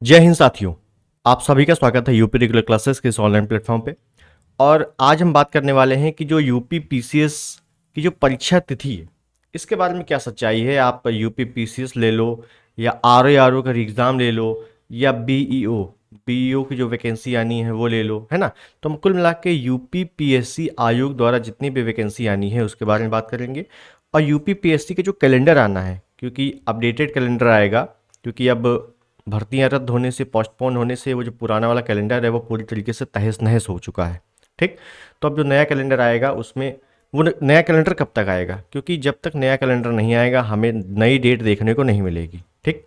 जय हिंद साथियों। आप सभी का स्वागत है यूपी रेगुलर क्लासेस के इस ऑनलाइन प्लेटफॉर्म पे। और आज हम बात करने वाले हैं कि जो यूपी पीसीएस की जो परीक्षा तिथि है इसके बारे में क्या सच्चाई है। आप यूपी पीसीएस ले लो या आरओ का एग्ज़ाम ले लो या बीईओ बीईओ की जो वैकेंसी आनी है वो ले लो, है ना। तो हम कुल मिला के यूपी पीएससी आयोग द्वारा जितनी भी वैकेंसी आनी है उसके बारे में बात करेंगे। और यूपी पीएससी के जो कैलेंडर आना है, क्योंकि अपडेटेड कैलेंडर आएगा, क्योंकि अब भर्तियां रद्द होने से, पोस्टपोन होने से वो जो पुराना वाला कैलेंडर है वो पूरी तरीके से तहस नहस हो चुका है। ठीक। तो अब जो नया कैलेंडर आएगा उसमें वो नया कैलेंडर कब तक आएगा, क्योंकि जब तक नया कैलेंडर नहीं आएगा हमें नई डेट देखने को नहीं मिलेगी। ठीक।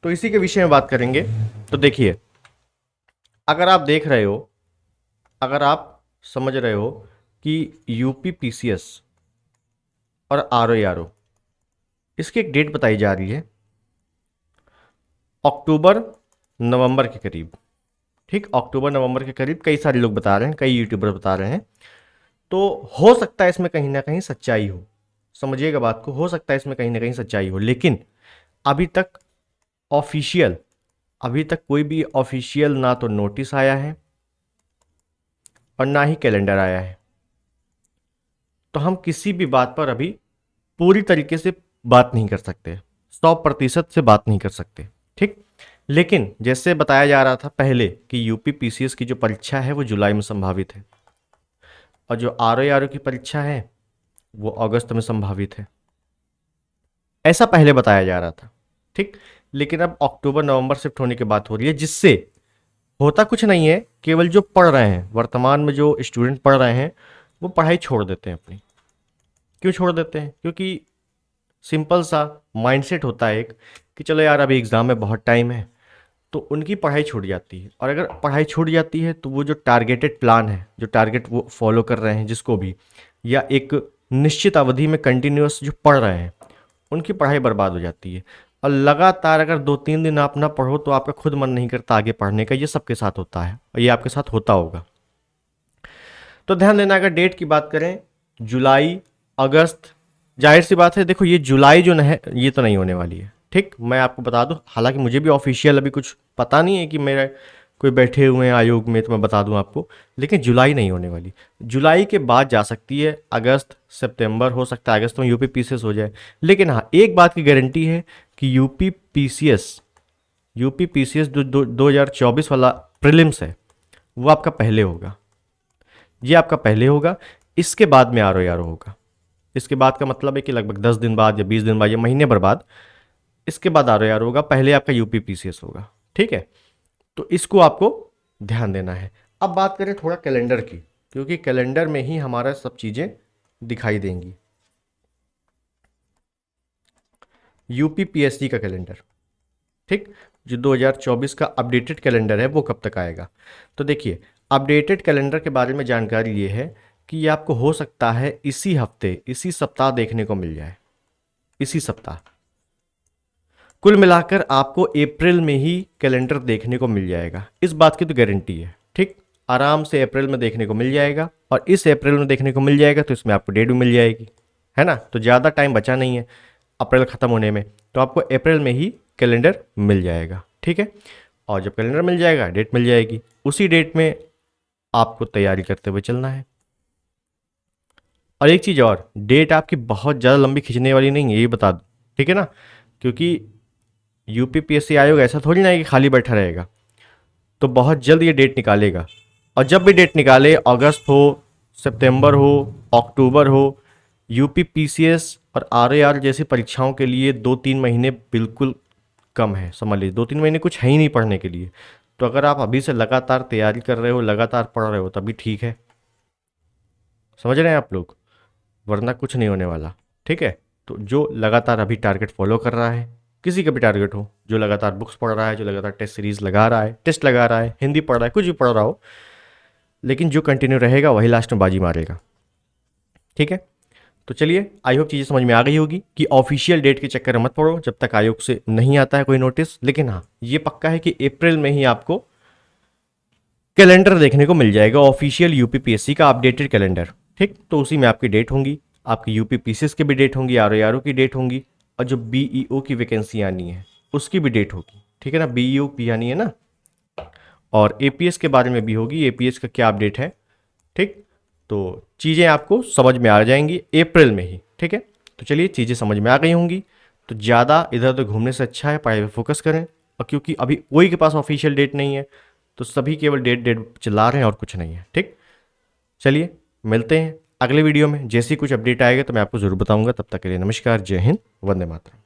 तो इसी के विषय में बात करेंगे। तो देखिए, अगर आप देख रहे हो, अगर आप समझ रहे हो कि यूपी पीसीएस और आरओ इसकी एक डेट बताई जा रही है अक्टूबर नवंबर के करीब। ठीक, अक्टूबर नवंबर के करीब कई सारे लोग बता रहे हैं, कई यूट्यूबर बता रहे हैं। तो हो सकता है इसमें कहीं ना कहीं सच्चाई हो, समझिएगा बात को, हो सकता है इसमें कहीं ना कहीं सच्चाई हो, लेकिन अभी तक ऑफिशियल, अभी तक कोई भी ऑफिशियल ना तो नोटिस आया है और ना ही कैलेंडर आया है। तो हम किसी भी बात पर अभी पूरी तरीके से बात नहीं कर सकते, 100% से बात नहीं कर सकते। ठीक। लेकिन जैसे बताया जा रहा था पहले कि यूपी पीसीएस की जो परीक्षा है वो जुलाई में संभावित है और जो आरओ की परीक्षा है वो अगस्त में संभावित है, ऐसा पहले बताया जा रहा था। ठीक। लेकिन अब अक्टूबर नवंबर शिफ्ट होने की बात हो रही है, जिससे होता कुछ नहीं है, केवल जो पढ़ रहे हैं, वर्तमान में जो स्टूडेंट पढ़ रहे हैं वो पढ़ाई छोड़ देते हैं अपनी। क्यों छोड़ देते हैं? क्योंकि सिंपल सा माइंडसेट होता है एक कि चलो यार अभी एग्ज़ाम में बहुत टाइम है, तो उनकी पढ़ाई छूट जाती है। और अगर पढ़ाई छूट जाती है तो वो जो टारगेटेड प्लान है, जो टारगेट वो फॉलो कर रहे हैं जिसको भी, या एक निश्चित अवधि में कंटिन्यूअस जो पढ़ रहे हैं, उनकी पढ़ाई बर्बाद हो जाती है। और लगातार अगर 2-3 दिन आप ना पढ़ो तो आपका खुद मन नहीं करता आगे पढ़ने का। ये सबके साथ होता है और ये आपके साथ होता होगा। तो ध्यान देना, अगर डेट की बात करें, जुलाई, अगस्त, जाहिर सी बात है, देखो ये जुलाई जो है ये तो नहीं होने वाली है। ठीक, मैं आपको बता दूं, हालांकि मुझे भी ऑफिशियल अभी कुछ पता नहीं है कि मेरे कोई बैठे हुए हैं आयोग में, तो मैं बता दूं आपको, लेकिन जुलाई नहीं होने वाली। जुलाई के बाद जा सकती है, अगस्त सितंबर हो सकता है, अगस्त में यूपी पीसीएस हो जाए। लेकिन हाँ, एक बात की गारंटी है कि यूपी पीसीएस जो 2024 वाला प्रीलिम्स है वो आपका पहले होगा, ये आपका पहले होगा। इसके बाद में आरओ होगा। इसके बाद का मतलब है कि लगभग 10 दिन बाद या 20 दिन बाद या महीने भर बाद इसके बाद आरओ होगा। पहले आपका यूपी पीसीएस होगा। ठीक है, तो इसको आपको ध्यान देना है। अब बात करें थोड़ा कैलेंडर की, क्योंकि कैलेंडर में ही हमारा सब चीज़ें दिखाई देंगी। यूपी पीएससी का कैलेंडर, ठीक, जो 2024 का अपडेटेड कैलेंडर है वो कब तक आएगा। तो देखिए, अपडेटेड कैलेंडर के बारे में जानकारी ये है कि ये आपको हो सकता है इसी हफ्ते, इसी सप्ताह देखने को मिल जाए, इसी सप्ताह। कुल मिलाकर आपको अप्रैल में ही कैलेंडर देखने को मिल जाएगा, इस बात की तो गारंटी है। ठीक, आराम से अप्रैल में देखने को मिल जाएगा। और इस अप्रैल में देखने को मिल जाएगा तो इसमें आपको डेट भी मिल जाएगी, है ना। तो ज़्यादा टाइम बचा नहीं है अप्रैल ख़त्म होने में, तो आपको अप्रैल में ही कैलेंडर मिल जाएगा। ठीक है, और जब कैलेंडर मिल जाएगा डेट मिल जाएगी, उसी डेट में आपको तैयारी करते हुए चलना है। और एक चीज़ और, डेट आपकी बहुत ज़्यादा लंबी खींचने वाली नहीं है, ये बता दूँ, ठीक है ना। क्योंकि यूपी पीएससी आयोग ऐसा थोड़ी ना है कि खाली बैठा रहेगा, तो बहुत जल्द ये डेट निकालेगा। और जब भी डेट निकाले, अगस्त हो, सितंबर हो, अक्टूबर हो, यूपी पीसीएस और आरएआर जैसी परीक्षाओं के लिए 2-3 महीने बिल्कुल कम है। समझ लीजिए 2-3 महीने कुछ है ही नहीं पढ़ने के लिए। तो अगर आप अभी से लगातार तैयारी कर रहे हो, लगातार पढ़ रहे हो, तभी ठीक है। समझ रहे हैं आप लोग, वरना कुछ नहीं होने वाला। ठीक है, तो जो लगातार अभी टारगेट फॉलो कर रहा है, किसी का भी टारगेट हो, जो लगातार बुक्स पढ़ रहा है, जो लगातार टेस्ट सीरीज लगा रहा है, टेस्ट लगा रहा है, हिंदी पढ़ रहा है, कुछ भी पढ़ रहा हो, लेकिन जो कंटिन्यू रहेगा वही लास्ट में बाजी मारेगा। ठीक है, तो चलिए, आई होप चीज़ें समझ में आ गई होगी कि ऑफिशियल डेट के चक्कर में मत पड़ो जब तक आयोग से नहीं आता है कोई नोटिस। लेकिन हाँ, ये पक्का है कि अप्रैल में ही आपको कैलेंडर देखने को मिल जाएगा, ऑफिशियल यूपी पीएससी का अपडेटेड कैलेंडर। ठीक, तो उसी में आपकी डेट होंगी, आपकी यूपी पीसीएस की भी डेट होंगी, आरओ की डेट होंगी, और जो बीईओ की वैकेंसी आनी है उसकी भी डेट होगी। ठीक है ना, BUP यानी है ना। और APS के बारे में भी होगी, APS का क्या अपडेट है, ठीक। तो चीज़ें आपको समझ में आ जाएंगी अप्रैल में ही, ठीक है। तो चलिए चीज़ें समझ में आ गई होंगी, तो ज़्यादा इधर उधर घूमने से अच्छा है पढ़ाई पे फोकस करें। और क्योंकि अभी कोई के पास ऑफिशियल डेट नहीं है, तो सभी केवल डेट डेट चला रहे हैं और कुछ नहीं है, ठीक। चलिए मिलते हैं अगले वीडियो में, जैसी कुछ अपडेट आएगा तो मैं आपको ज़रूर बताऊंगा। तब तक के लिए नमस्कार, जय हिंद, वंदे मातरम।